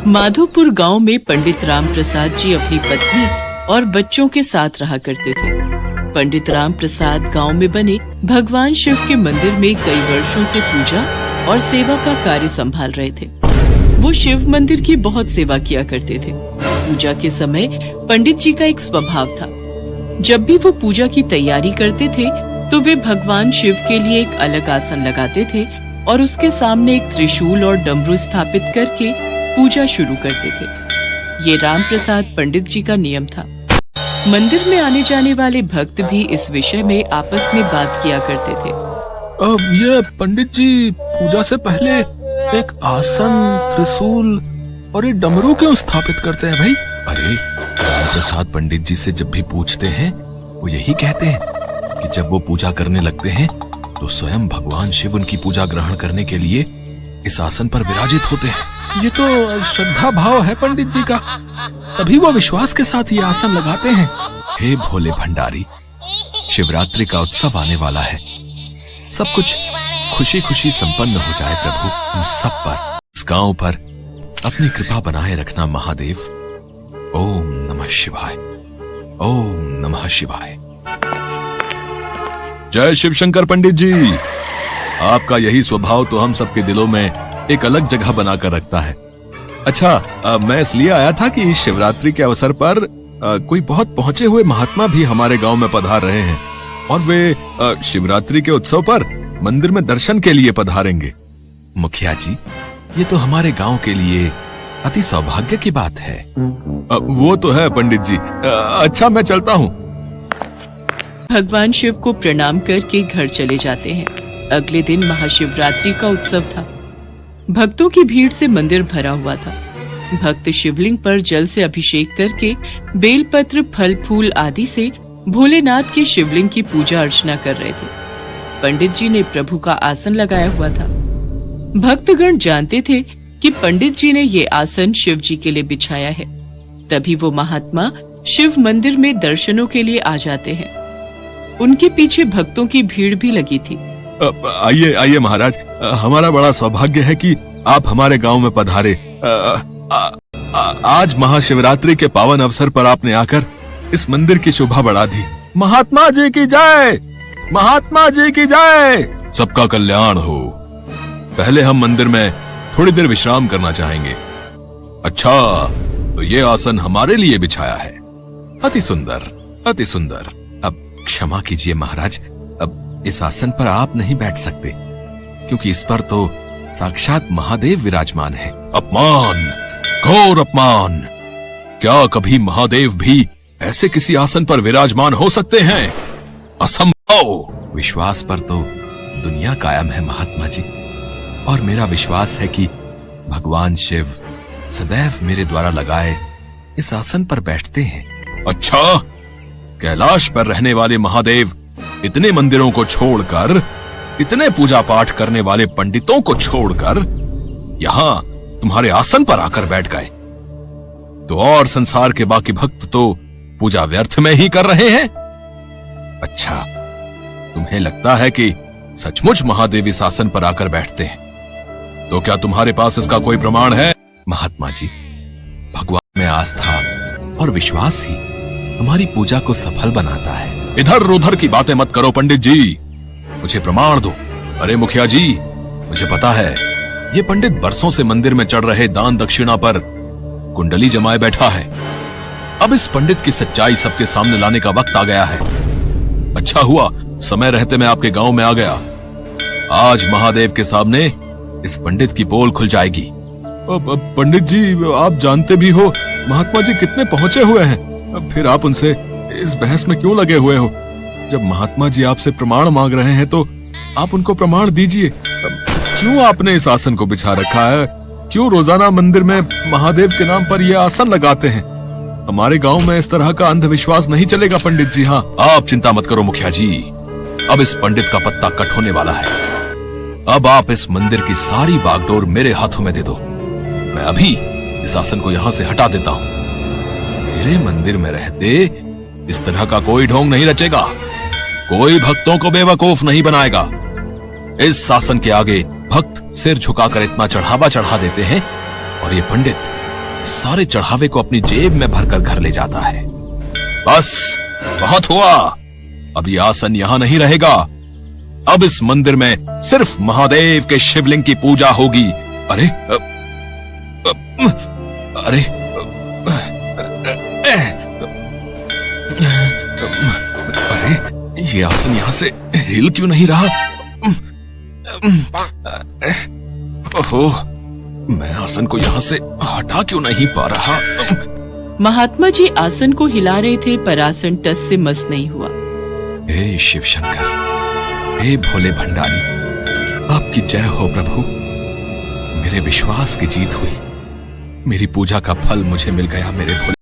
माधोपुर गांव में पंडित राम प्रसाद जी अपनी पत्नी और बच्चों के साथ रहा करते थे। पंडित राम प्रसाद गांव में बने भगवान शिव के मंदिर में कई वर्षों से पूजा और सेवा का कार्य संभाल रहे थे। वो शिव मंदिर की बहुत सेवा किया करते थे। पूजा के समय पंडित जी का एक स्वभाव था, जब भी वो पूजा की तैयारी करते थे तो वे भगवान शिव के लिए एक अलग आसन लगाते थे और उसके सामने एक त्रिशूल और डमरू स्थापित करके पूजा शुरू करते थे। ये राम प्रसाद पंडित जी का नियम था। मंदिर में आने जाने वाले भक्त भी इस विषय में आपस में बात किया करते थे। अब ये पंडित जी पूजा से पहले एक आसन, त्रिशूल और एक डमरू क्यों स्थापित करते हैं भाई? अरे राम प्रसाद पंडित जी से जब भी पूछते हैं वो यही कहते हैं कि जब वो पूजा करने लगते हैं तो स्वयं भगवान शिव उनकी पूजा ग्रहण करने के लिए इस आसन पर विराजित होते हैं। ये तो श्रद्धा भाव है पंडित जी का, तभी वो विश्वास के साथ ये आसन लगाते हैं। हे भोले भंडारी, शिवरात्रि का उत्सव आने वाला है। सब कुछ खुशी खुशी संपन्न हो जाए प्रभु। हम सब पर, इस गांव पर अपनी कृपा बनाए रखना महादेव। ओम नमः शिवाय, ओम नमः शिवाय। जय शिव शंकर पंडित जी। आपका यही स्वभाव तो हम सबके दिलों में एक अलग जगह बनाकर रखता है। अच्छा, मैं इसलिए आया था कि इस शिवरात्रि के अवसर पर कोई बहुत पहुंचे हुए महात्मा भी हमारे गांव में पधार रहे हैं और वे शिवरात्रि के उत्सव पर मंदिर में दर्शन के लिए पधारेंगे। मुखिया जी, ये तो हमारे गांव के लिए अति सौभाग्य की बात है। वो तो है पंडित जी। अच्छा, मैं चलता हूँ। भगवान शिव को प्रणाम करके घर चले जाते हैं। अगले दिन महाशिवरात्रि का उत्सव था। भक्तों की भीड़ से मंदिर भरा हुआ था। भक्त शिवलिंग पर जल से अभिषेक करके बेलपत्र, फल फूल आदि से भोलेनाथ के शिवलिंग की पूजा अर्चना कर रहे थे। पंडित जी ने प्रभु का आसन लगाया हुआ था। भक्तगण जानते थे कि पंडित जी ने ये आसन शिव जी के लिए बिछाया है। तभी वो महात्मा शिव मंदिर में दर्शनों के लिए आ जाते हैं। उनके पीछे भक्तों की भीड़ भी लगी थी। आइए आइए महाराज, हमारा बड़ा सौभाग्य है कि आप हमारे गांव में पधारे। आज महाशिवरात्रि के पावन अवसर पर आपने आकर इस मंदिर की शोभा बढ़ा दी। महात्मा जी की जय, महात्मा जी की जय। सबका कल्याण हो। पहले हम मंदिर में थोड़ी देर विश्राम करना चाहेंगे। अच्छा, तो ये आसन हमारे लिए बिछाया है। अति सुंदर, अति सुंदर। अब क्षमा कीजिए महाराज, अब इस आसन पर आप नहीं बैठ सकते क्योंकि इस पर तो साक्षात महादेव विराजमान है। अपमान, घोर अपमान। क्या कभी महादेव भी ऐसे किसी आसन पर विराजमान हो सकते हैं? असंभव। विश्वास पर तो दुनिया कायम है महात्मा जी, और मेरा विश्वास है कि भगवान शिव सदैव मेरे द्वारा लगाए इस आसन पर बैठते हैं। अच्छा, कैलाश पर रहने वाले महादेव इतने मंदिरों को छोड़कर, इतने पूजा पाठ करने वाले पंडितों को छोड़कर यहाँ तुम्हारे आसन पर आकर बैठ गए, तो और संसार के बाकी भक्त तो पूजा व्यर्थ में ही कर रहे हैं। अच्छा, तुम्हें लगता है कि सचमुच महादेव इस आसन पर आकर बैठते हैं, तो क्या तुम्हारे पास इसका कोई प्रमाण है? महात्मा जी, भगवान में आस्था और विश्वास ही हमारी पूजा को सफल बनाता है। इधर उधर की बातें मत करो पंडित जी, मुझे प्रमाण दो। अरे मुखिया जी, मुझे पता है ये पंडित बरसों से मंदिर में चढ़ रहे दान दक्षिणा पर कुंडली जमाए बैठा है। अब इस पंडित की सच्चाई सबके सामने लाने का वक्त आ गया है। अच्छा हुआ समय रहते मैं आपके गांव में आ गया। आज महादेव के सामने इस पंडित की पोल खुल जाएगी। पंडित जी, आप जानते भी हो महात्मा जी कितने पहुंचे हुए हैं, फिर आप उनसे इस बहस में क्यों लगे हुए हो? जब महात्मा जी आपसे प्रमाण मांग रहे हैं तो आप उनको प्रमाण दीजिए। क्यों आपने इस आसन को बिछा रखा है? क्यों रोजाना मंदिर में महादेव के नाम पर यह आसन लगाते हैं? हमारे गांव में इस तरह का अंधविश्वास नहीं चलेगा पंडित जी। हाँ, आप चिंता मत करो मुखिया जी, अब इस पंडित का पत्ता कट होने वाला है। अब आप इस मंदिर की सारी बागडोर मेरे हाथों में दे दो। मैं अभी इस आसन को यहाँ से हटा देता हूँ। मेरे मंदिर में रहते इस तरह का कोई ढोंग नहीं रचेगा, कोई भक्तों को बेवकूफ नहीं बनाएगा। इस शासन के आगे भक्त सिर झुकाकर इतना चढ़ावा चढ़ा देते हैं और ये पंडित सारे चढ़ावे को अपनी जेब में भरकर घर ले जाता है। बस बहुत हुआ, अब ये आसन यहां नहीं रहेगा। अब इस मंदिर में सिर्फ महादेव के शिवलिंग की पूजा होगी। अरे अरे अरे ये आसन यहां से हिल क्यों नहीं रहा? ओहो, मैं आसन को यहां से हटा क्यों नहीं पा रहा? महात्मा जी आसन को हिला रहे थे पर आसन टस से मस नहीं हुआ। हे शिव शंकर, हे भोले भंडारी, आपकी जय हो प्रभु। मेरे विश्वास की जीत हुई, मेरी पूजा का फल मुझे मिल गया मेरे भोले